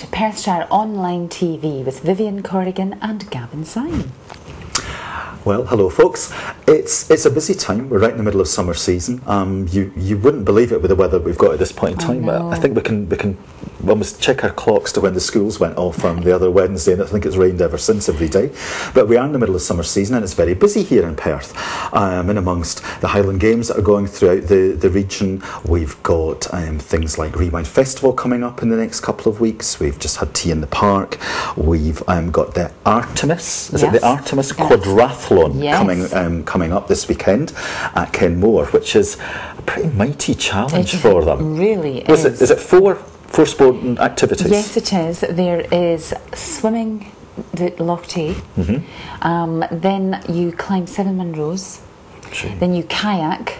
to Perthshire Online TV with Vyvyen Corrigan and Gavin. Well, hello folks. It's a busy time. We're right in the middle of summer season. You wouldn't believe it with the weather we've got at this point in time. But I think we can almost check our clocks to when the schools went off the other Wednesday, and I think it's rained ever since every day. But we are in the middle of summer season, and it's very busy here in Perth. And amongst the Highland Games that are going throughout the region, we've got things like Rewind Festival coming up in the next couple of weeks. We've just had Tea in the Park. We've got the Artemis, is it the Artemis Quadrathlon coming up this weekend at Kenmore, which is a pretty mighty challenge for them. Really is. Is it four sporting activities? Yes, it is. There is swimming, the Loch Tay. Then you climb 7 Munros. Then you kayak.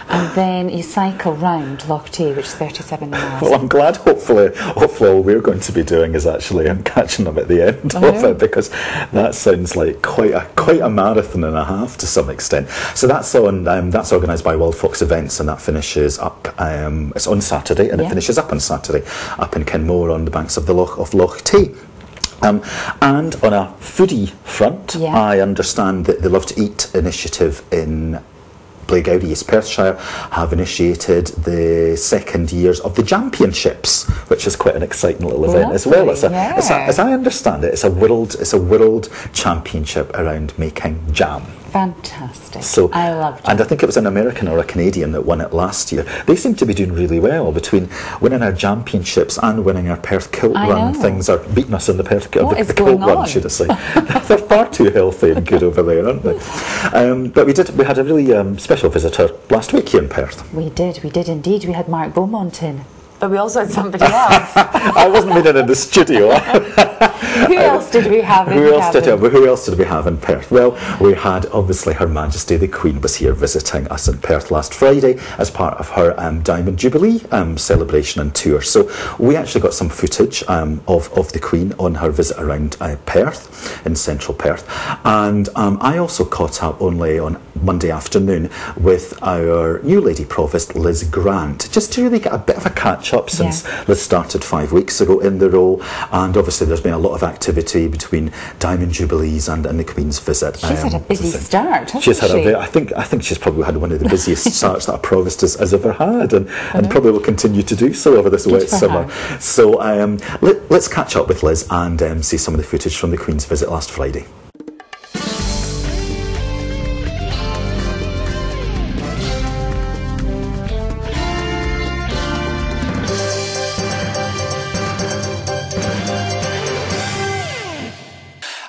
And then you cycle round Loch Tay, which is 37 miles. Well, I'm glad. Hopefully, all we're going to be doing is actually catching them at the end of it, because that sounds like quite a marathon and a half to some extent. So that's that's organised by Wild Fox Events, and that finishes up. It's on Saturday, and it finishes up on Saturday, up in Kenmore on the banks of the Loch Tay. And on a foodie front, I understand that the Love to Eat initiative in Blairgowrie, East Perthshire, have initiated the second years of the championships, which is quite an exciting little event as well. As I understand it, it's a world championship around making jam. Fantastic. So, I loved it. And I think it was an American or a Canadian that won it last year. They seem to be doing really well between winning our championships and winning our Perth Kilt Run. Things are beating us in the Perth Kilt Run, should I say. They're far too healthy and good over there, aren't they? But we had a really special visitor last week here in Perth. We did indeed. We had Mark Beaumont in. But we also had somebody else. I wasn't meaning in the studio. Who else did we have in Who else did we have in Perth? Well, we had, obviously, Her Majesty The Queen was here visiting us in Perth last Friday as part of her Diamond Jubilee celebration and tour. So we actually got some footage of the Queen on her visit around Perth, in central Perth. And I also caught up only on Monday afternoon with our new Lady Provost, Liz Grant, just to really get a bit of a catch-up since Liz started 5 weeks ago in the role. And obviously there's been a lot of activity between Diamond Jubilees and the Queen's visit. She's had a busy start, hasn't she? I think she's probably had one of the busiest starts that a Provost has ever had, and probably will continue to do so over this wet summer. So let's catch up with Liz and see some of the footage from the Queen's visit last Friday.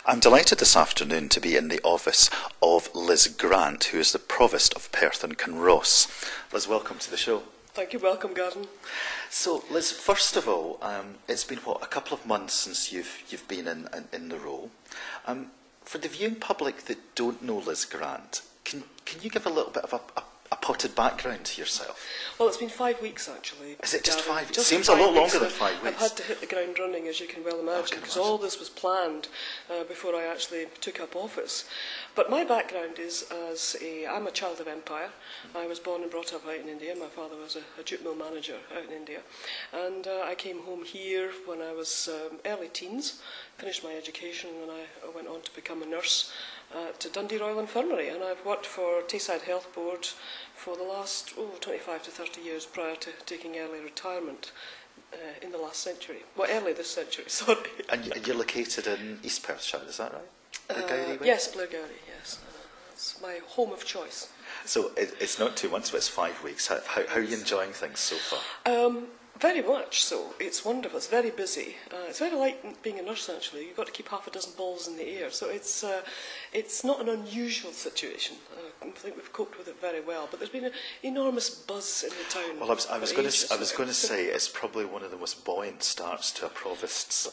I'm delighted this afternoon to be in the office of Liz Grant, who is the Provost of Perth and Kinross. Liz, welcome to the show. Thank you, welcome, Gavin. So, Liz, first of all, it's been, a couple of months since you've been in the role. For the viewing public that don't know Liz Grant, can you give a little bit of a potted background to yourself? Well, it's been 5 weeks, actually. Is it just 5 weeks? It seems a lot longer than 5 weeks. I've had to hit the ground running, as you can well imagine, because all this was planned before I actually took up office. But my background is I'm a child of empire. I was born and brought up out in India. My father was a jute mill manager out in India. And I came home here when I was early teens, finished my education, and I went on to become a nurse to Dundee Royal Infirmary, and I've worked for Tayside Health Board for the last 25 to 30 years prior to taking early retirement in the last century. Well, early this century, sorry. And you're located in East Perthshire, is that right? Yes, Blairgowrie, yes. It's my home of choice. So it's not 2 months, but it's 5 weeks. How are you enjoying things so far? Very much so. It's wonderful. It's very busy. It's very like being a nurse, actually. You've got to keep half a dozen balls in the air. So it's not an unusual situation. I think we've coped with it very well. But there's been an enormous buzz in the town. Well, I was going to say it's probably one of the most buoyant starts to a provost's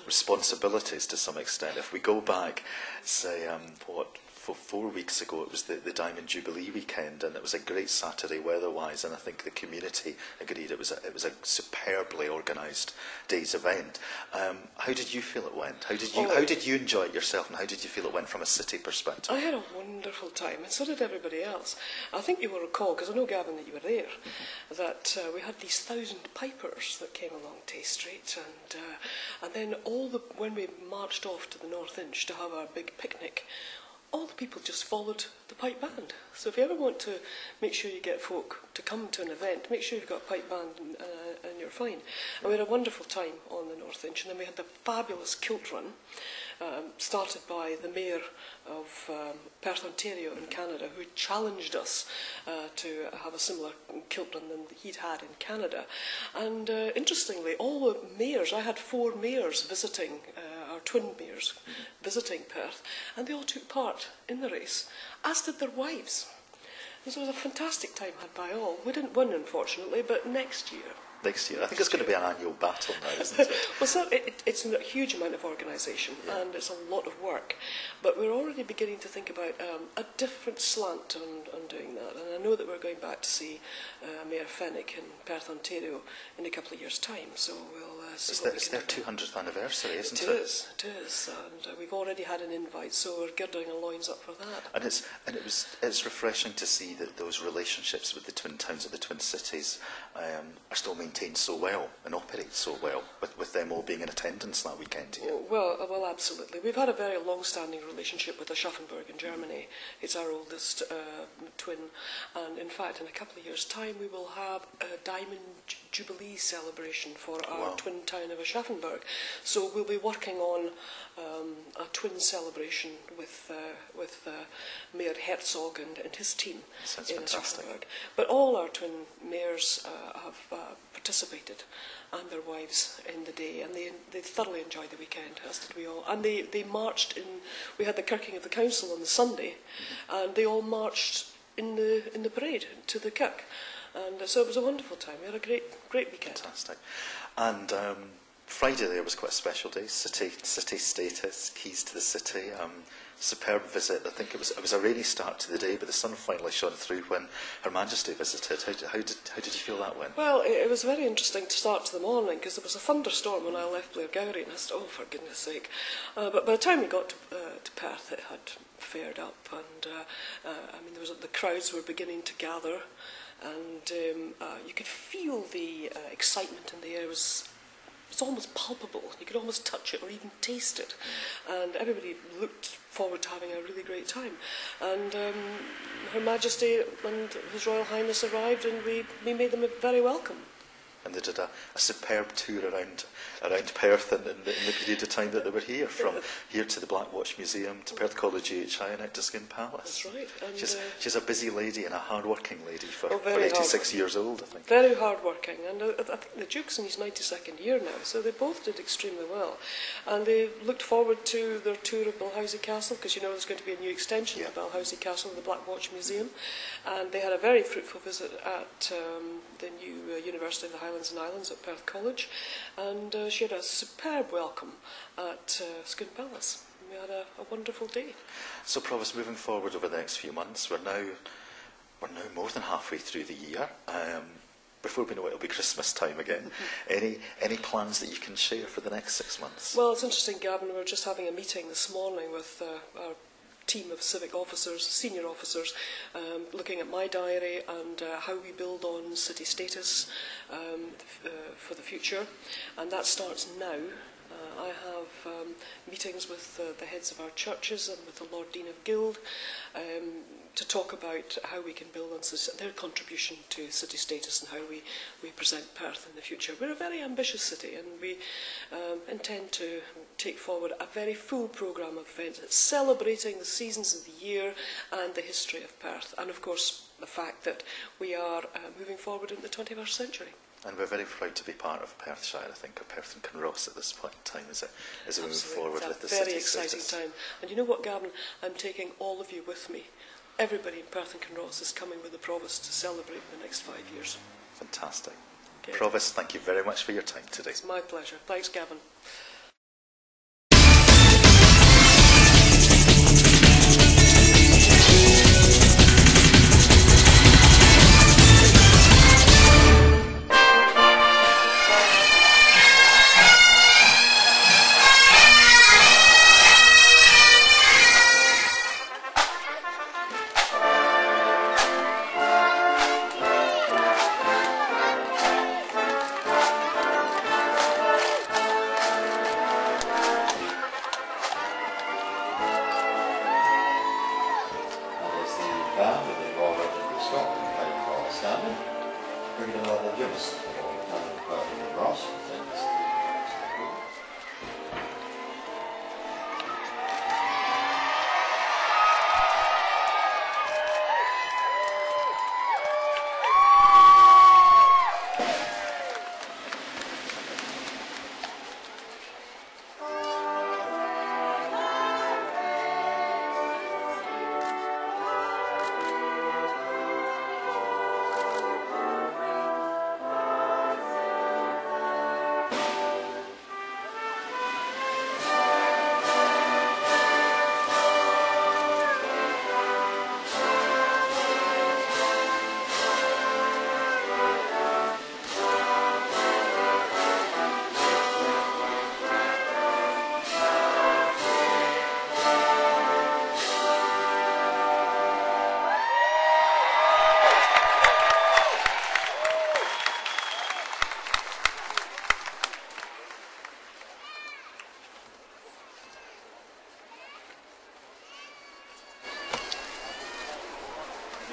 responsibilities to some extent. If we go back, say, 4 weeks ago, it was the Diamond Jubilee weekend, and it was a great Saturday weather-wise, and I think the community agreed it was a superbly organised day's event. How did you feel it went? How did you enjoy it yourself, and how did you feel it went from a city perspective? I had a wonderful time, and so did everybody else. I think you will recall, because I know, Gavin, that you were there, that we had these 1,000 pipers that came along Tay Street, and then when we marched off to the North Inch to have our big picnic, all the people just followed the pipe band. So if you ever want to make sure you get folk to come to an event, make sure you've got a pipe band and you're fine. And we had a wonderful time on the North Inch, and then we had the fabulous kilt run, started by the Mayor of Perth, Ontario in Canada, who challenged us to have a similar kilt run than he'd had in Canada. And interestingly, all the mayors, I had 4 mayors visiting, our twin mayors visiting Perth, and they all took part in the race, as did their wives. And so it was a fantastic time had by all. We didn't win, unfortunately, but next year. I think it's going to be an annual battle now, isn't it? Well, so it's a huge amount of organisation, and it's a lot of work. But we're already beginning to think about a different slant on doing that. And I know that we're going back to see Mayor Fenwick in Perth, Ontario, in a couple of years' time. So we'll see. It's their 200th anniversary, isn't it? It is. And we've already had an invite, so we're girding our loins up for that. And it's refreshing to see that those relationships with the twin towns and the twin cities are still maintained so well and operate so well, with them all being in attendance that weekend here. Well, absolutely. We've had a very long-standing relationship with Aschaffenburg in Germany. It's our oldest twin, and in fact, in a couple of years' time, we will have a Diamond Jubilee celebration for our twin town of Aschaffenburg. So we'll be working on a twin celebration with Mayor Herzog and his team in Aschaffenburg. But all our twin mayors have participated, and their wives, in the day, and they thoroughly enjoyed the weekend, as did we all. And they marched in. We had the kirking of the council on the Sunday, and they all marched in the parade to the kirk, and so it was a wonderful time. We had a great weekend. Fantastic. And Friday there was quite a special day. City status, keys to the city. Superb visit. I think it was a rainy start to the day, but the sun finally shone through when Her Majesty visited. How did you feel that went? Well, it was very interesting to start to the morning, because there was a thunderstorm when I left Blairgowrie, and I said, oh, for goodness sake. But by the time we got to Perth, it had fared up, and I mean, the crowds were beginning to gather, and you could feel the excitement in the air. It's almost palpable. You could almost touch it or even taste it. And everybody looked forward to having a really great time. And Her Majesty and His Royal Highness arrived, and we made them very welcome. And they did a superb tour around Perth in the period of time that they were here, from here to the Black Watch Museum, to Perth College GHI, and out to Skin Palace. That's right. And she's a busy lady and a hard-working lady for 86 years old, I think. Very hard-working, and I think the Duke's in his 92nd year now, so they both did extremely well. And they looked forward to their tour of Balhousie Castle, because you know there's going to be a new extension of Balhousie Castle in the Black Watch Museum, and they had a very fruitful visit at the new University of the Highlands and Islands at Perth College, and she had a superb welcome at Skin Palace. We had a wonderful day. So, Provost, moving forward over the next few months, we're now more than halfway through the year. Before we know it, it'll be Christmas time again. Any plans that you can share for the next 6 months? Well, it's interesting, Gavin. We were just having a meeting this morning with our team of civic officers, senior officers, looking at my diary and how we build on city status for the future, and that starts now. I have meetings with the heads of our churches and with the Lord Dean of Guild to talk about how we can build on their contribution to city status and how we present Perth in the future. We're a very ambitious city, and we intend to take forward a very full programme of events celebrating the seasons of the year and the history of Perth, and of course the fact that we are moving forward in the 21st century. And we're very proud to be part of Perthshire, I think, of Perth and Kinross at this point in time, as we move forward with the city status. Very exciting time. And you know what, Gavin? I'm taking all of you with me. Everybody in Perth and Kinross is coming with the Provost to celebrate the next 5 years. Fantastic. Okay. Provost, thank you very much for your time today. It's my pleasure. Thanks, Gavin.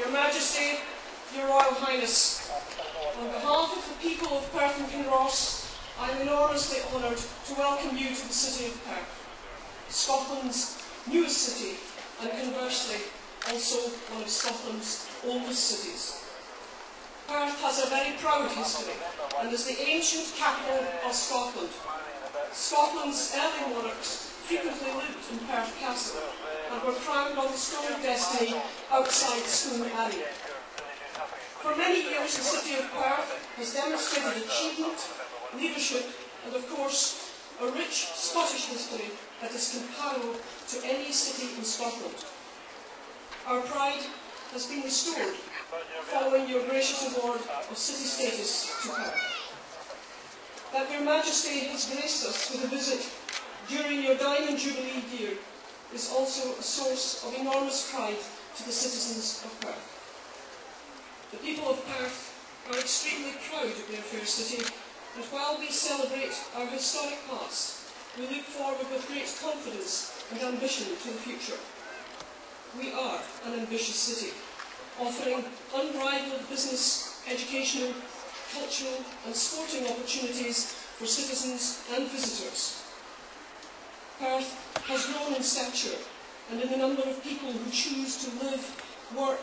Your Majesty, Your Royal Highness, on behalf of the people of Perth and Kinross, I am enormously honoured to welcome you to the city of Perth, Scotland's newest city, and conversely, also one of Scotland's oldest cities. Perth has a very proud history and is the ancient capital of Scotland. Scotland's early monarchs frequently lived in Perth Castle and were crowned on the stone of destiny outside Scone Abbey. For many years, the city of Perth has demonstrated achievement, leadership, and of course, a rich Scottish history that is comparable to any city in Scotland. Our pride has been restored following your gracious award of city status to Perth. That Your Majesty has graced us with a visit during your Diamond Jubilee year is also a source of enormous pride to the citizens of Perth. The people of Perth are extremely proud of their fair city, and while we celebrate our historic past, we look forward with great confidence and ambition to the future. We are an ambitious city, offering unrivaled business, educational, cultural and sporting opportunities for citizens and visitors. Perth has grown in stature and in the number of people who choose to live, work,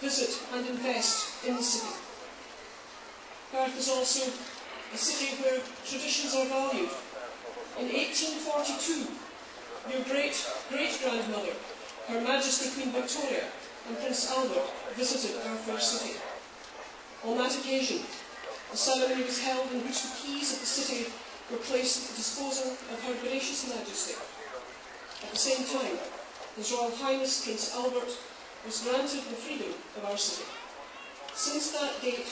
visit and invest in the city. Perth is also a city where traditions are valued. In 1842, your great-great-grandmother, Her Majesty Queen Victoria and Prince Albert visited our fair city. On that occasion, a ceremony was held in which the keys of the city were placed at the disposal of Her Gracious Majesty. At the same time, His Royal Highness Prince Albert was granted the freedom of our city. Since that date,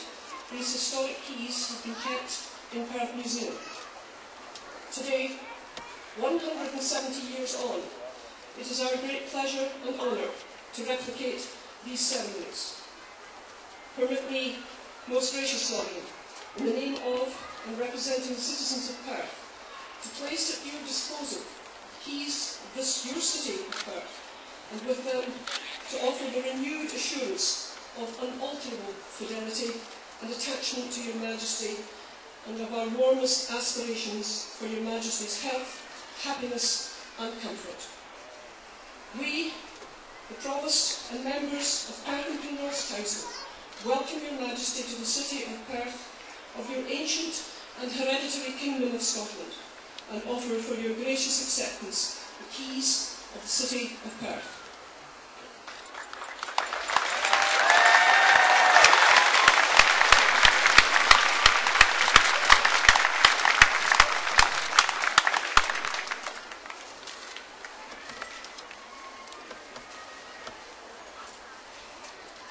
these historic keys have been kept in Perth Museum. Today, 170 years on, it is our great pleasure and honour to replicate these ceremonies. Permit me, most gracious Sovereign, in the name of and representing the citizens of Perth, to place at your disposal keys of this your city of Perth, and with them to offer the renewed assurance of unalterable fidelity and attachment to Your Majesty, and of our warmest aspirations for Your Majesty's health, happiness and comfort. We, the Provost and members of Perth and Kinross Council, welcome Your Majesty to the city of Perth, of your ancient and hereditary Kingdom of Scotland, and offer for your gracious acceptance the keys of the city of Perth.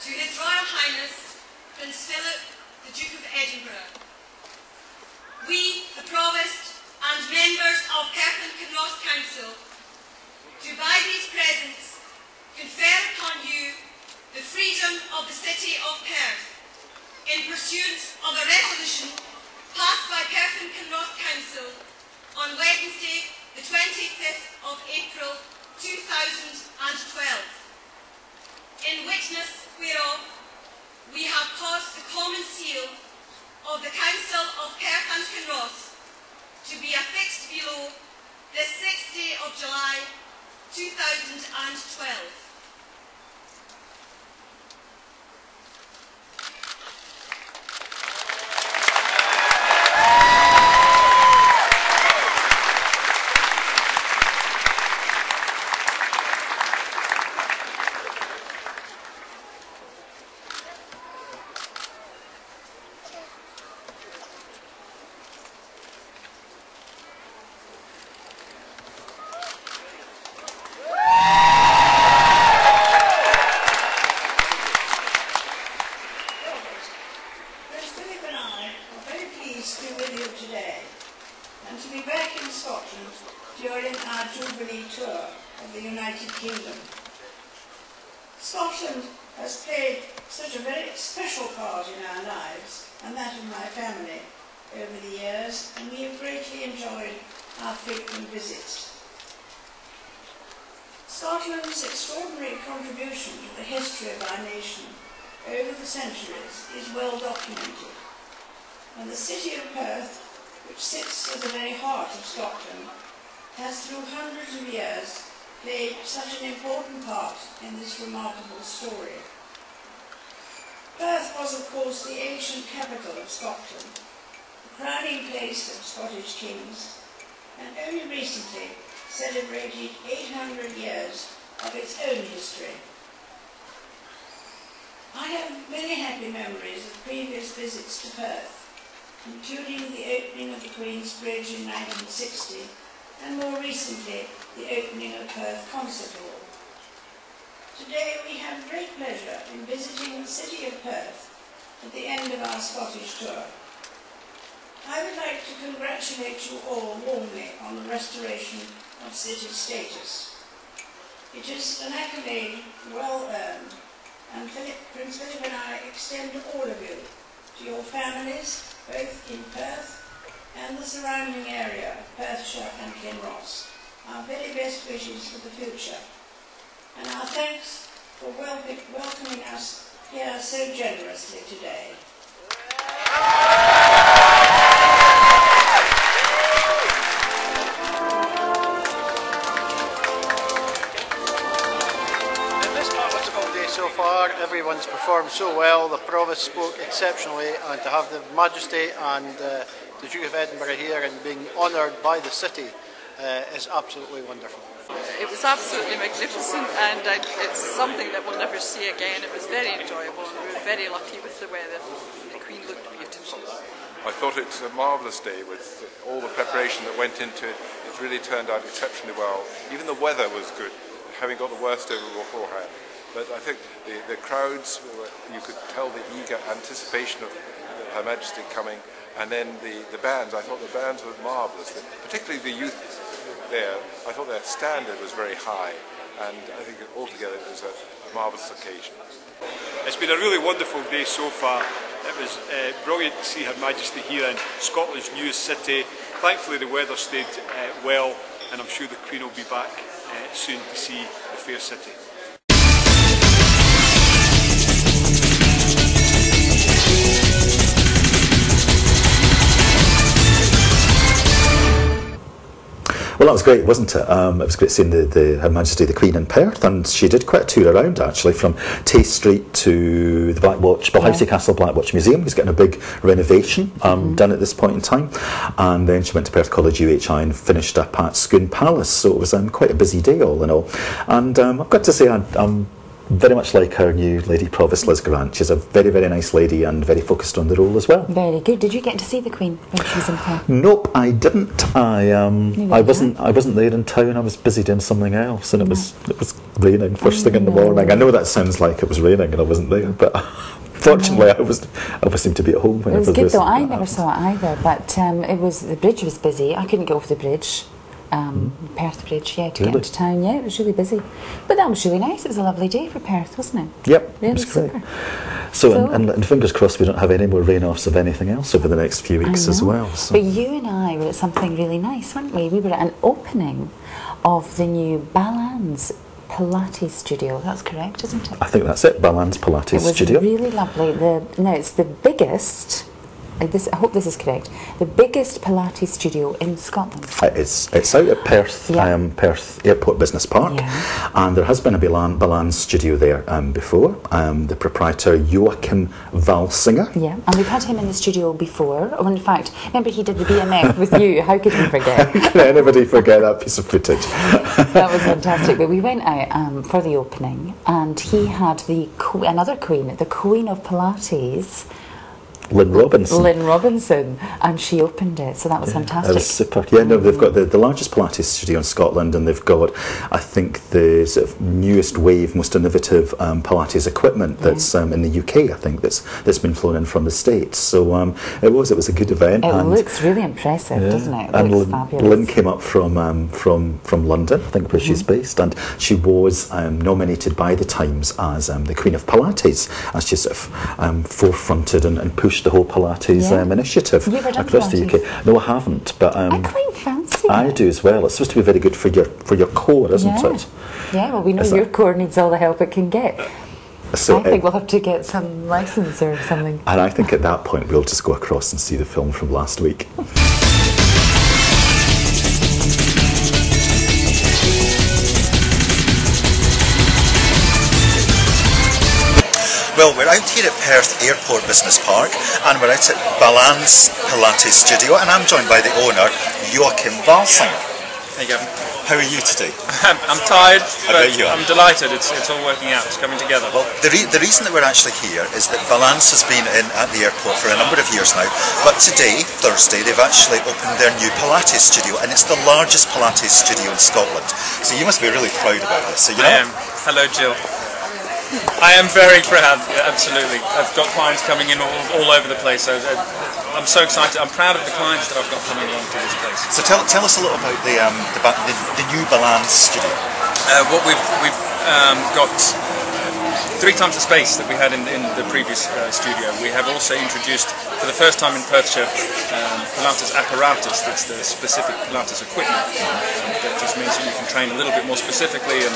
To His Royal Highness, Prince Philip, the Duke of Edinburgh, we, the Provost and members of Perth and Kinross Council, do by these presents confer upon you the freedom of the city of Perth in pursuance of a resolution passed by Perth and Kinross Council on Wednesday, the 25th of April 2012. In witness whereof, we have caused the common seal of the Council of Perth and Kinross to be affixed below this 6th day of July 2012. During our Jubilee tour of the United Kingdom. Scotland has played such a very special part in our lives and that of my family over the years, and we have greatly enjoyed our frequent visits. Scotland's extraordinary contribution to the history of our nation over the centuries is well documented, and the city of Perth, which sits at the very heart of Scotland, has through hundreds of years played such an important part in this remarkable story. Perth was, of course, the ancient capital of Scotland, the crowning place of Scottish kings, and only recently celebrated 800 years of its own history. I have many happy memories of previous visits to Perth, including the opening of the Queen's Bridge in 1960, and more recently, the opening of Perth Concert Hall. Today we have great pleasure in visiting the city of Perth at the end of our Scottish tour. I would like to congratulate you all warmly on the restoration of city status. It is an accolade well earned, and Prince Philip and I extend to all of you, to your families, both in Perth and the surrounding area of Perthshire and Kinross, our very best wishes for the future, and our thanks for welcoming us here so generously today. So far, everyone's performed so well. The Provost spoke exceptionally, and to have the Majesty and the Duke of Edinburgh here and being honoured by the city is absolutely wonderful. It was absolutely magnificent, and it's something that we'll never see again. It was very enjoyable, and we were very lucky with the weather. The Queen looked beautiful. I thought it was a marvellous day with all the preparation that went into it. It really turned out exceptionally well. Even the weather was good, having got the worst over beforehand. But I think the crowds, you could tell the eager anticipation of Her Majesty coming, and then the bands. I thought the bands were marvellous, particularly the youth there. I thought their standard was very high, and I think altogether it was a marvellous occasion. It's been a really wonderful day so far. It was brilliant to see Her Majesty here in Scotland's newest city. Thankfully the weather stayed well, and I'm sure the Queen will be back soon to see the fair city. Well, that was great, wasn't it? It was great seeing Her Majesty the Queen in Perth, and she did quite a tour around actually, from Tay Street to the Balhousie Castle Blackwatch Museum. He's getting a big renovation done at this point in time, and then she went to Perth College UHI and finished up at Scone Palace. So it was quite a busy day all in all, and I've got to say I'm very much like our new Lady Provost Liz Grant. She's a very, very nice lady and very focused on the role as well. Very good. Did you get to see the Queen when she was in Perth? Nope, I didn't. I wasn't there in town. I was busy doing something else, and it was raining first thing in the morning. I know that sounds like it was raining and I wasn't there, but fortunately I seemed to be at home. It was good though. I never saw it either, but the bridge was busy. I couldn't get off the bridge. Perth Bridge, to get into town. It was really busy, but that was really nice. It was a lovely day for Perth, wasn't it? Yep, really, it was great. So and fingers crossed we don't have any more rain-offs of anything else over the next few weeks as well. So. But you and I were at something really nice, weren't we? We were at an opening of the new Balns Pilates Studio. That's correct, isn't it? I think that's it. Balns Pilates Studio. It was really lovely. It's the biggest. I hope this is correct. The biggest Pilates studio in Scotland. It's out at Perth, Perth Airport Business Park, and there has been a Balans studio there before. The proprietor Joakim Valsinger. Yeah, and we've had him in the studio before. Oh, in fact, remember he did the BMF with you. How could he forget? Can anybody forget that piece of footage? That was fantastic. But we went out for the opening, and he had another queen, the Queen of Pilates. Lynne Robinson, and she opened it, so that was fantastic. That was super. Yeah, no, they've got the largest Pilates studio in Scotland, and they've got, I think, the sort of newest wave, most innovative Pilates equipment that's in the UK. I think that's been flown in from the States. So it was a good event. It looks really impressive, doesn't it? It looks fabulous. Lynne came up from London, I think, where she's based, and she was nominated by the Times as the Queen of Pilates, as she sort of forefronted and pushed the whole Pilates initiative across the UK. No, I haven't, but I quite fancy I do as well. It's supposed to be very good for your core, isn't it? Yeah, well, we know your core needs all the help it can get. So I think we'll have to get some lessons or something. And I think at that point we'll just go across and see the film from last week. Well, we're out here at Perth Airport Business Park and we're out at Balns Pilates Studio, and I'm joined by the owner, Joakim Valsinger. Hey Gavin. How are you today? I'm tired, but I'm delighted. It's all working out. It's coming together. Well, the reason that we're actually here is that Balns has been in at the airport for a number of years now, but today, Thursday, they've actually opened their new Pilates studio, and it's the largest Pilates studio in Scotland. So you must be really proud about this. So, I am. Hello, Jill. I am very proud, absolutely. I've got clients coming in all over the place. So I'm so excited. I'm proud of the clients that I've got coming along to this place. So tell us a little about the new Balns studio. What we've got 3 times the space that we had in the previous studio. We have also introduced, for the first time in Perthshire, Pilates apparatus. That's the specific Pilates equipment. That just means that you can train a little bit more specifically, and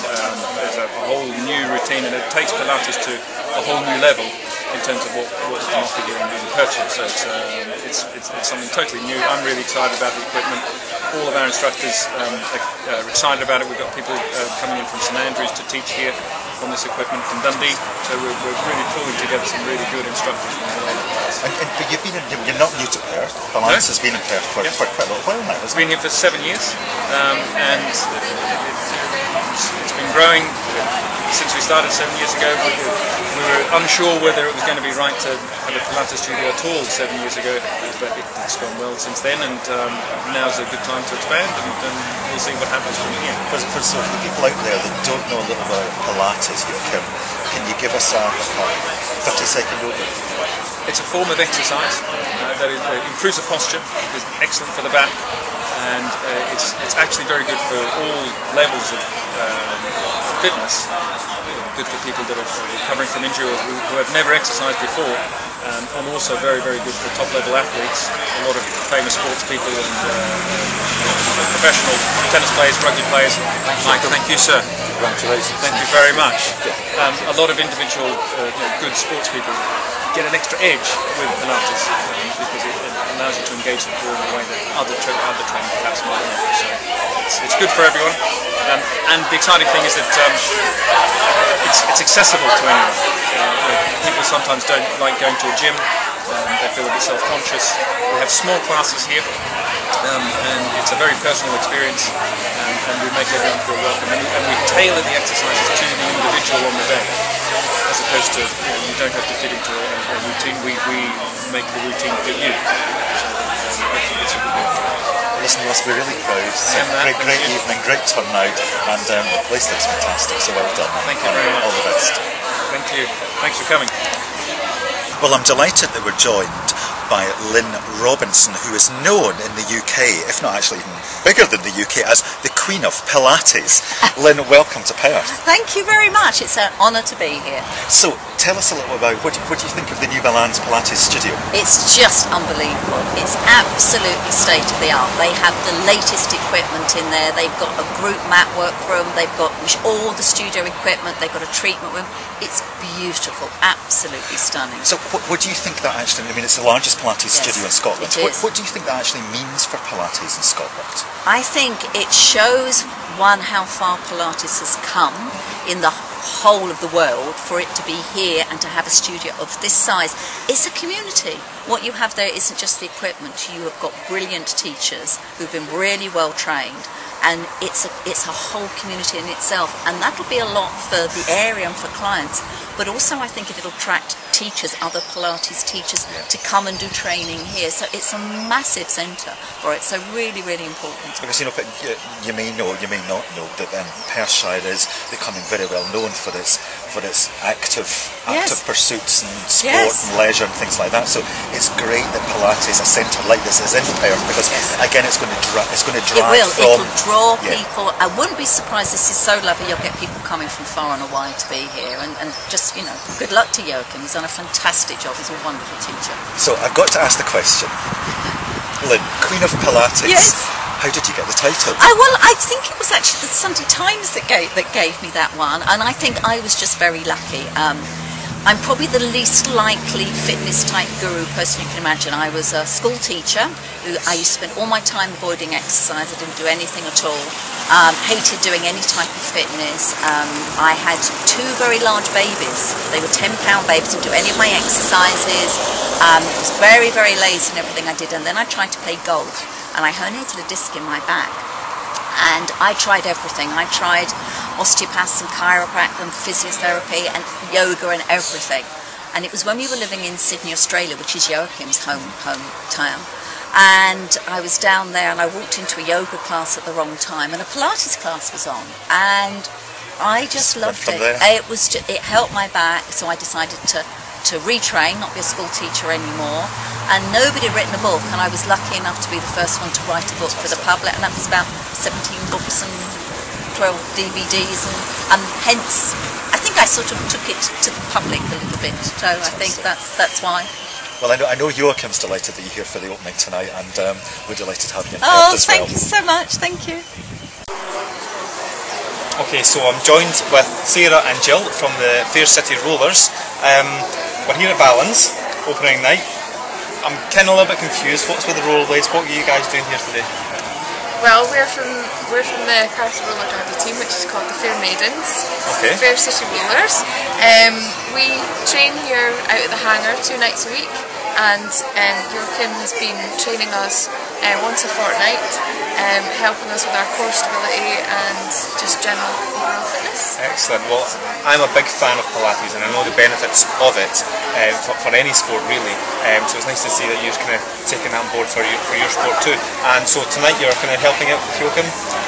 there's a whole new routine, and it takes Pilates to a whole new level in terms of what we can offer here in Perthshire. So it's something totally new. I'm really excited about the equipment. All of our instructors are excited about it. We've got people coming in from St Andrews to teach here on this equipment from Dundee, so we're really pulling together some really good instructors from all over the place. But you're not new to Perth. Balns has been in Perth for quite a little while now, hasn't it? It's been here for 7 years, and it's been growing since we started 7 years ago. We were unsure whether it was going to be right to have a Pilates studio at all 7 years ago, but it's gone well since then, and now's a good time to expand, and we'll see what happens from here. For some people out there that don't know a little about Pilates, can you give us a 30-second overview? It's a form of exercise that improves the posture, is excellent for the back, and it's actually very good for all levels of fitness. Good for people that are recovering from injury or who have never exercised before, and also very, very good for top-level athletes. A lot of famous sports people and professional tennis players, rugby players. Michael, thank you, sir. Congratulations. Thank you very much. A lot of individual good sports people get an extra edge with Pilates because it allows you to engage the core in a way that other training perhaps might not. So it's good for everyone. And the exciting thing is that it's accessible to anyone. People sometimes don't like going to a gym. They feel a bit self-conscious. We have small classes here, and it's a very personal experience, and we make everyone feel welcome. And we tailor the exercises to the individual on the day, as opposed to you don't have to fit into a routine. We make the routine fit you. So I think it's a good idea. Listen, you must be really proud. It's a great evening, great turnout, and the place looks fantastic, so well done. Thank you very much. All the best. Thank you. Thanks for coming. Well, I'm delighted that we're joined by Lynne Robinson, who is known in the UK, if not actually even bigger than the UK, as the Queen of Pilates. Lynne, welcome to Perth. Thank you very much. It's an honour to be here. So, tell us a little about what do you think of the new Balns Pilates Studio? It's just unbelievable. It's absolutely state of the art. They have the latest equipment in there. They've got a group mat work room. They've got all the studio equipment. They've got a treatment room. It's beautiful. Absolutely stunning. So, what do you think that actually? I mean, it's the largest Pilates studio in Scotland. What do you think that actually means for Pilates in Scotland? I think it shows, one, how far Pilates has come in the whole of the world for it to be here and to have a studio of this size. It's a community. What you have there isn't just the equipment. You have got brilliant teachers who've been really well trained, and it's a whole community in itself, and that'll be a lot for the area and for clients, but also I think it'll attract teachers, other Pilates teachers, to come and do training here. So it's a massive centre for it, so really, really important. Because you may know, you may not know that Perthshire is becoming very well known for its active pursuits and sport and leisure and things like that. So it's great that Pilates, a centre like this, is in Perth, because again it's going to drive. It'll draw people. I wouldn't be surprised. This is so lovely. You'll get people coming from far and wide to be here, and just good luck to Joakim. He's done a fantastic job. He's a wonderful teacher. So I've got to ask the question, Lynne, Queen of Pilates. Yes. How did you get the title? Well, I think it was actually the Sunday Times that gave me that one, and I think I was just very lucky. I'm probably the least likely fitness type guru person you can imagine. I was a school teacher who I used to spend all my time avoiding exercise. I didn't do anything at all. Hated doing any type of fitness. I had 2 very large babies. They were 10-pound babies. Didn't do any of my exercises. Was very, very lazy in everything I did. And then I tried to play golf, and I herniated a disc in my back. And I tried everything. I tried osteopaths and chiropractic and physiotherapy and yoga and everything. And it was when we were living in Sydney, Australia, which is Joakim's hometown. And I was down there and I walked into a yoga class at the wrong time and a Pilates class was on. And I just loved it. It helped my back, so I decided to retrain, not be a school teacher anymore. And nobody had written a book, and I was lucky enough to be the first one to write a book for the public, and that was about 17 books and 12 DVDs, and hence I think I sort of took it to the public a little bit. So I think that's why. Well, I know Joakim's delighted that you're here for the opening tonight, and we're delighted to have you in Perth as well. Thank you so much. Thank you. Okay, so I'm joined with Sarah and Jill from the Perth City Rollers. We're here at Balns, opening night. I'm kind of a little bit confused. What's with the rollerblades? What are you guys doing here today? Well, we're from the Perth Roller Derby team, which is called the Fair Maidens, the Fair City Rollers. We train here out at the hangar 2 nights a week, and Joakim has been training us once a fortnight, helping us with our core stability and just general overall fitness. Excellent. Well, I'm a big fan of Pilates, and I know the benefits of it for any sport really. So it's nice to see that you're kind of taking that on board for your sport too. And so tonight you're kind of helping out with Joakim?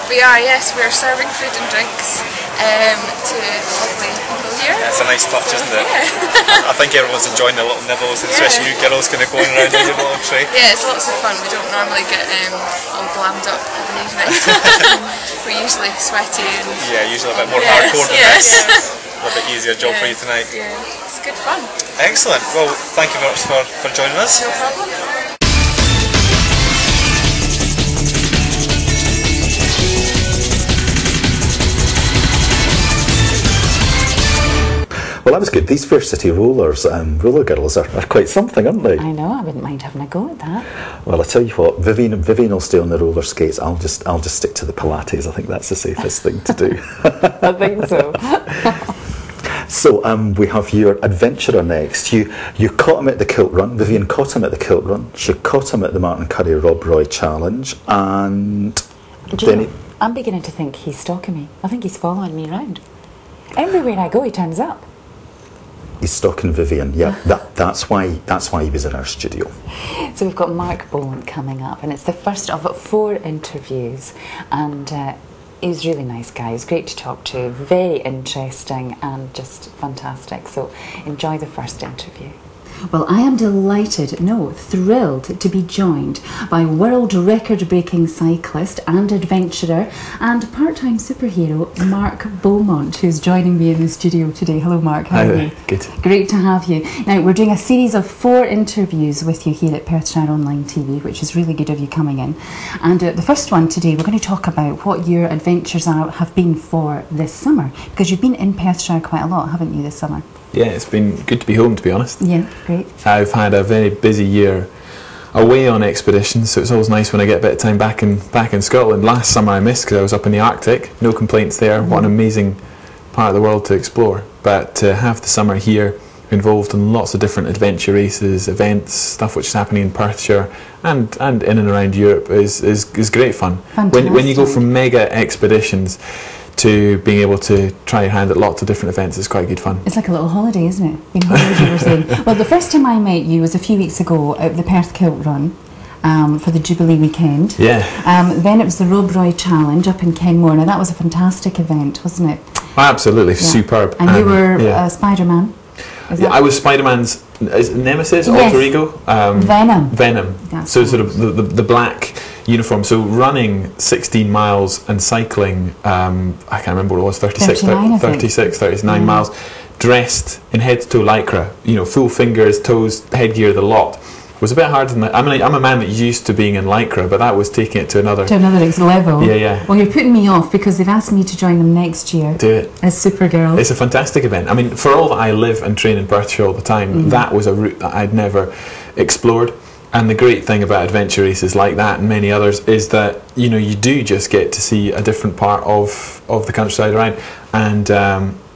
We are, yes. We're serving food and drinks to lovely people here. That's a nice touch, isn't it? Yeah. I think everyone's enjoying the little nibbles, especially you girls kind of going around with your little tray. Yeah, it's lots of fun. We don't normally get all glammed up of an evening. We're usually sweaty and... Yeah, usually a bit more hardcore than this. A little bit easier job for you tonight. Yeah, it's good fun. Excellent. Well, thank you very much for joining us. No problem. Well, that was good. These Fair City Rollers, roller girls are quite something, aren't they? I know, I wouldn't mind having a go at that. Well, I tell you what, Vyvyen will stay on the roller skates. I'll just stick to the Pilates. I think that's the safest thing to do. I think so. So we have your adventurer next. You caught him at the Kilt Run. Vyvyen caught him at the Kilt Run. She caught him at the Martin Curry Rob Roy Challenge, and then I'm beginning to think he's stalking me. I think he's following me around. Everywhere I go, he turns up. He's stalking Vyvyen. Yeah, that's why he was in our studio. So we've got Mark Beaumont coming up, and it's the first of 4 interviews, and he's a really nice guy. He's great to talk to, very interesting and just fantastic. So enjoy the first interview. Well, I am delighted, no, thrilled to be joined by world record-breaking cyclist and adventurer and part-time superhero Mark Beaumont, who's joining me in the studio today. Hello, Mark. How are you? Good. Great to have you. Now, we're doing a series of 4 interviews with you here at Perthshire Online TV, which is really good of you coming in. And the first one today, we're going to talk about what your adventures have been for this summer, because you've been in Perthshire quite a lot, haven't you, this summer? Yeah, it's been good to be home, to be honest. Yeah, great. I've had a very busy year away on expeditions, so it's always nice when I get a bit of time back in Scotland. Last summer I missed because I was up in the Arctic. No complaints there. What an amazing part of the world to explore. But to have the summer here, involved in lots of different adventure races, events, stuff which is happening in Perthshire and in and around Europe is great fun. When you go from mega expeditions to being able to try your hand at lots of different events, is quite good fun. It's like a little holiday, isn't it? Being holidays, you were saying. Well, the first time I met you was a few weeks ago at the Perth Kilt Run for the Jubilee weekend. Yeah. Then it was the Rob Roy Challenge up in Kenmore. Now that was a fantastic event, wasn't it? Absolutely, superb. And you were Spider-Man. I was Spider-Man's nemesis, alter ego. Venom. That's so sort of the black uniform. So running 16 miles and cycling, I can't remember what it was, 39 miles, dressed in head-to-toe lycra, you know, full fingers, toes, headgear, the lot, was a bit harder than that. I mean, I'm a man that's used to being in Lycra, but that was taking it to another level. Yeah, yeah. Well, you're putting me off because they've asked me to join them next year. Do it. As Supergirl. It's a fantastic event. I mean, for all that I live and train in Perthshire all the time, that was a route that I'd never explored. And the great thing about adventure races like that and many others is that, you know, you do just get to see a different part of the countryside around. And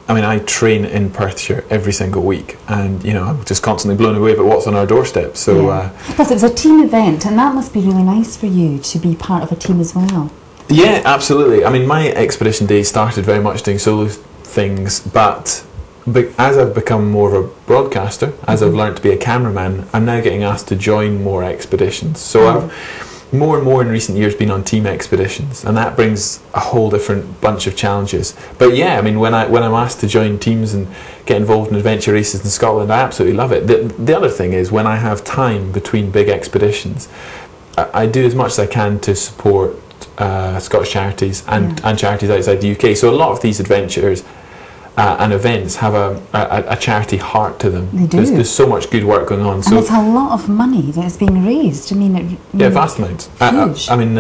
I mean, I train in Perthshire every single week, and you know, I'm just constantly blown away by what's on our doorstep. So, plus, it was a team event, and that must be really nice for you to be part of a team as well. Yeah, absolutely. I mean, my expedition days started very much doing solo things, but as I've become more of a broadcaster, as I've learned to be a cameraman, I'm now getting asked to join more expeditions. So I've more and more in recent years been on team expeditions, and that brings a whole different bunch of challenges. But yeah, I mean, when I'm asked to join teams and get involved in adventure races in Scotland, I absolutely love it. The other thing is, when I have time between big expeditions, I do as much as I can to support Scottish charities and charities outside the UK. So a lot of these adventures and events have a charity heart to them. They do. There's so much good work going on. And there's a lot of money that is being raised. I mean, vast amounts. Huge. I mean,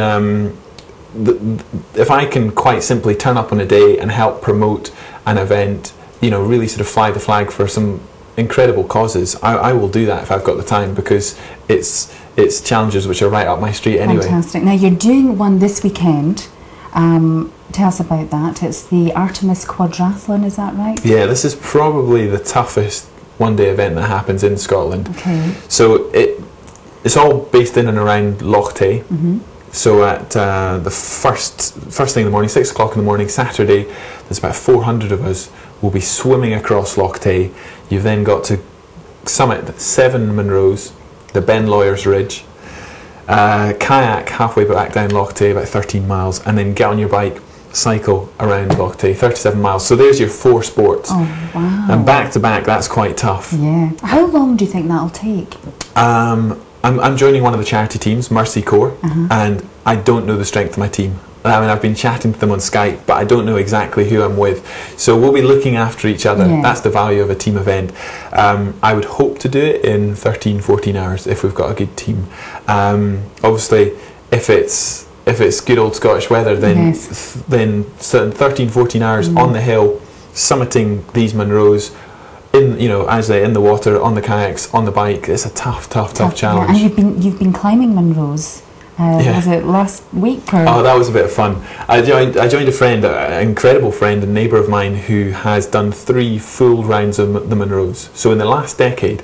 if I can quite simply turn up on a day and help promote an event, you know, really sort of fly the flag for some incredible causes, I will do that if I've got the time, because it's challenges which are right up my street anyway. Fantastic. Now you're doing one this weekend. Tell us about that. It's the Artemis Quadrathlon, is that right? Yeah, this is probably the toughest one-day event that happens in Scotland. Okay. So it's all based in and around Loch Tay. So at the first thing in the morning, 6 o'clock in the morning, Saturday, there's about 400 of us will be swimming across Loch Tay. You've then got to summit 7 Munros, the Ben Lawyers Ridge, kayak halfway back down Loch Tay, about 13 miles, and then get on your bike, cycle around Loch Tay, 37 miles. So there's your 4 sports. Oh, wow. And back to back, that's quite tough. Yeah. How long do you think that'll take? I'm joining one of the charity teams, Mercy Corps, and I don't know the strength of my team. I mean, I've been chatting to them on Skype, but I don't know exactly who I'm with. So we'll be looking after each other. Yeah. That's the value of a team event. I would hope to do it in 13, 14 hours if we've got a good team. Obviously, if it's good old Scottish weather, then 13, 14 hours on the hill, summiting these Munros, in the water, on the kayaks, on the bike. It's a tough challenge. Yeah. And you've been climbing Munros. Was it last week? Or? Oh, that was a bit of fun. I joined a friend, an incredible friend, a neighbour of mine, who has done 3 full rounds of the Munros. So in the last decade,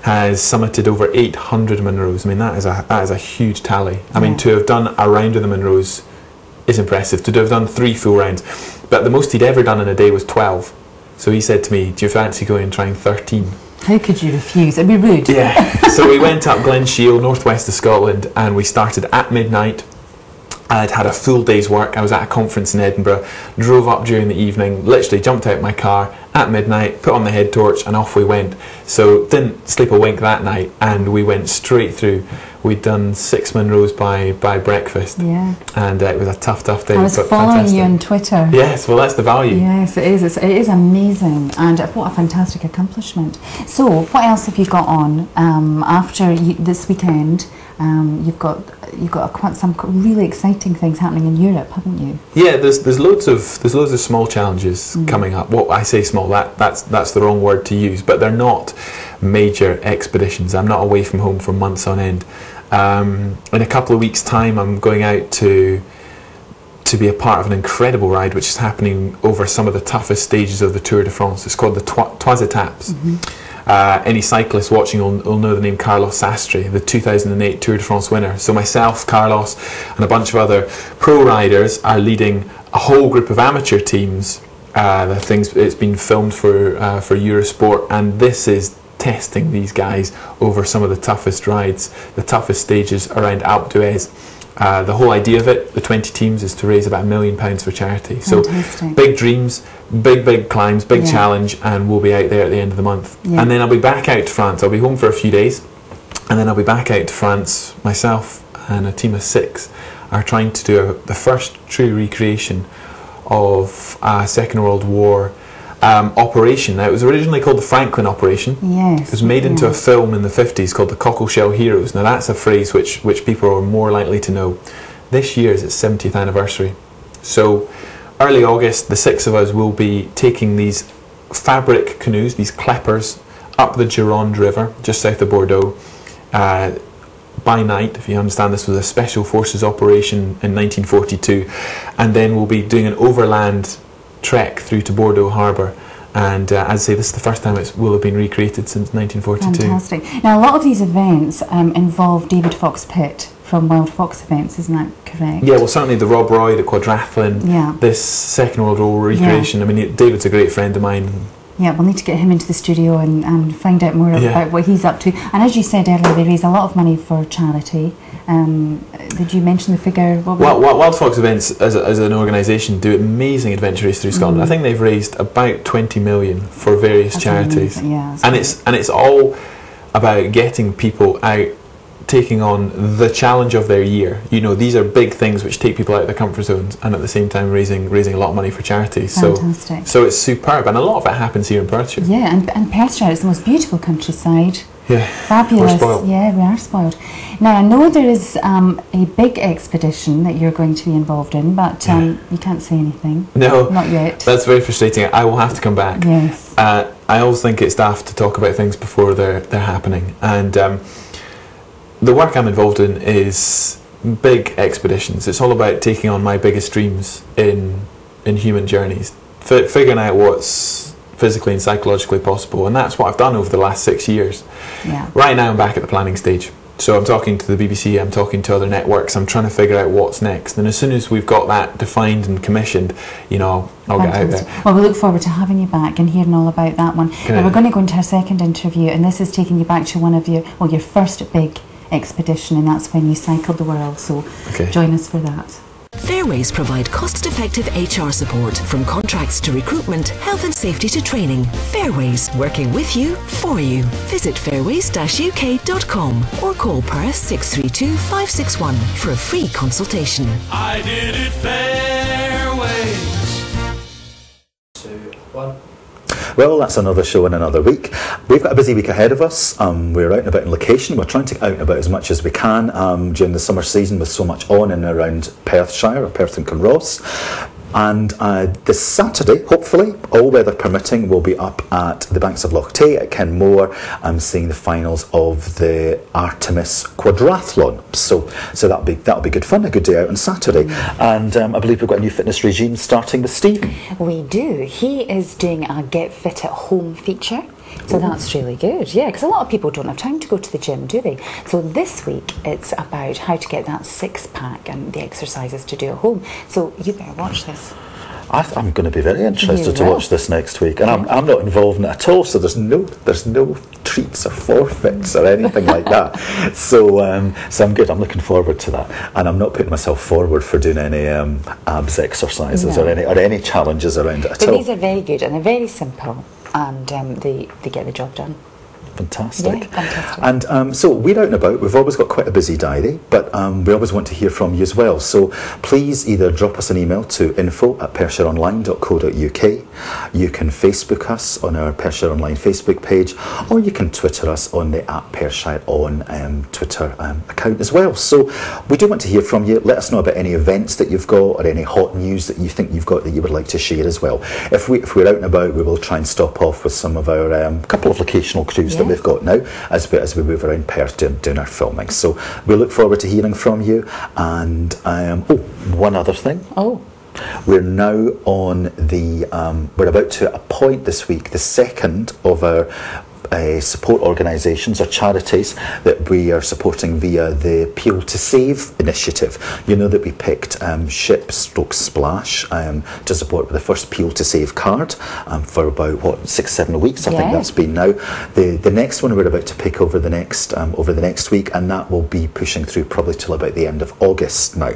has summited over 800 Munros. I mean, that is a huge tally. I mean, to have done a round of the Munros is impressive. To have done 3 full rounds, but the most he'd ever done in a day was 12. So he said to me, "Do you fancy going and trying 13?" How could you refuse? It'd be rude. Yeah. So we went up Glen Shiel, northwest of Scotland, and we started at midnight. I'd had a full day's work. I was at a conference in Edinburgh, drove up during the evening, literally jumped out my car at midnight, put on the head torch, and off we went. So didn't sleep a wink that night, and we went straight through. We'd done 6 Munros by breakfast. Yeah. And it was a tough day. I was following you on Twitter. Yes, well, that's the value. Yes, it is. It is amazing, and what a fantastic accomplishment. So, what else have you got on after this weekend? You've got some really exciting things happening in Europe, haven't you? Yeah, there's loads of small challenges coming up. Well, I say small, that's the wrong word to use, but they're not major expeditions. I'm not away from home for months on end. In a couple of weeks' time, I'm going out to be a part of an incredible ride which is happening over some of the toughest stages of the Tour de France. It's called the Trois Étapes. Any cyclist watching will know the name Carlos Sastre, the 2008 Tour de France winner. So myself, Carlos, and a bunch of other pro riders are leading a whole group of amateur teams. It's been filmed for Eurosport, and this is testing these guys over some of the toughest rides, the toughest stages around Alpe d'Huez. The whole idea of it, the 20 teams, is to raise about £1 million for charity. Fantastic. So big dreams, big climbs, big challenge, and we'll be out there at the end of the month. Yeah. And then I'll be back out to France. I'll be home for a few days, and then I'll be back out to France. Myself and a team of 6 are trying to do the first true recreation of Second World War operation. Now, it was originally called the Franklin Operation. Yes. It was made into a film in the 50s called the Cockleshell Heroes. Now, that's a phrase which people are more likely to know. This year is its 70th anniversary. So, early August, the 6 of us will be taking these fabric canoes, these kleppers, up the Gironde River, just south of Bordeaux, by night. If you understand, this was a Special Forces operation in 1942, and then we'll be doing an overland trek through to Bordeaux Harbour. And as I say, this is the first time it will have been recreated since 1942. Fantastic. Now, a lot of these events involve David Fox Pitt from Wild Fox Events, isn't that correct? Yeah, well, certainly the Rob Roy, the quadrathlon, this Second World War recreation. I mean, David's a great friend of mine. Yeah, we'll need to get him into the studio and find out more about what he's up to. And as you said earlier, they raise a lot of money for charity. Did you mention the figure? Wild Fox Events, as an organisation, do amazing adventures through Scotland. I think they've raised about 20 million for various charities. And it's all about getting people out, taking on the challenge of their year. You know, these are big things which take people out of their comfort zones, and at the same time raising a lot of money for charities. Fantastic. So it's superb, and a lot of it happens here in Perthshire. Yeah, and Perthshire is the most beautiful countryside. Yeah, fabulous. We're spoiled. Yeah, we are spoiled. Now, I know there is a big expedition that you're going to be involved in, but you can't say anything. No, not yet. That's very frustrating. I will have to come back. Yes. I always think it's daft to talk about things before they're happening, and the work I'm involved in is big expeditions. It's all about taking on my biggest dreams in human journeys, figuring out what's physically and psychologically possible, and that's what I've done over the last 6 years. Yeah. Right now I'm back at the planning stage. So I'm talking to the BBC, I'm talking to other networks, I'm trying to figure out what's next. And as soon as we've got that defined and commissioned, you know, I'll get out there. Well, we look forward to having you back and hearing all about that one. Now, we're going to go into our second interview, and this is taking you back to one of your first big expedition, and that's when you cycled the world. So join us for that. Fairways provide cost-effective HR support, from contracts to recruitment, health and safety to training. Fairways, working with you, for you. Visit fairways-uk.com or call Perth 632 561 for a free consultation. I did it Fairways. 2, 1. Well, that's another show in another week. We've got a busy week ahead of us. We're out and about in location. We're trying to get out and about as much as we can during the summer season, with so much on and around Perthshire, or Perth Kinross. And this Saturday, hopefully, all weather permitting, we'll be up at the banks of Loch Tay at Kenmore, seeing the finals of the Artemis Quadrathlon. So that'll be good fun, a good day out on Saturday. And I believe we've got a new fitness regime starting with Stephen. We do. He is doing a Get Fit at Home feature. So that's really good, yeah, because a lot of people don't have time to go to the gym, do they? So this week it's about how to get that six-pack and the exercises to do at home. So you better watch this. I'm going to be very interested to watch this next week, and I'm not involved in it at all. So there's no treats or forfeits or anything like that. So I'm good. I'm looking forward to that, and I'm not putting myself forward for doing any abs exercises or any challenges around it at all. But these are very good, and they're very simple. And they get the job done. Fantastic. Yeah, fantastic. And so we're out and about. We've always got quite a busy diary, but we always want to hear from you as well. So please either drop us an email to info@perthshireonline.co.uk. You can Facebook us on our Perthshire Online Facebook page, or you can Twitter us on the @PerthshireOn Twitter account as well. So we do want to hear from you. Let us know about any events that you've got, or any hot news that you think you've got that you would like to share as well. If we're out and about, we will try and stop off with some of our couple of locational crews that we've got now as we move around Perth doing our filming. So we look forward to hearing from you. And one other thing. We're now on the we're about to appoint this week the second of our support organisations or charities that we are supporting via the Peel to Save initiative. You know that we picked Ship/Splash to support with the first Peel to Save card for about 6-7 weeks. I think that's been now. The next one we're about to pick over the next week, and that will be pushing through probably till about the end of August now.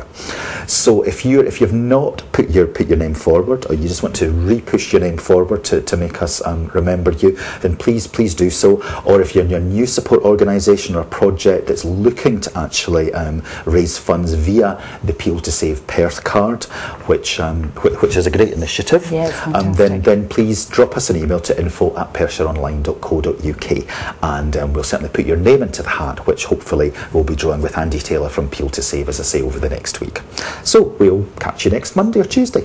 So if you've not put your name forward, or you just want to re-push your name forward to make us remember you, then please do do so, or if you're in your new support organisation or a project that's looking to actually raise funds via the Peel to Save Perth card, which is a great initiative, then please drop us an email to info@perthshireonline.co.uk, and we'll certainly put your name into the hat, which hopefully we'll be drawing with Andy Taylor from Peel to Save, as I say, over the next week. So we'll catch you next Monday or Tuesday.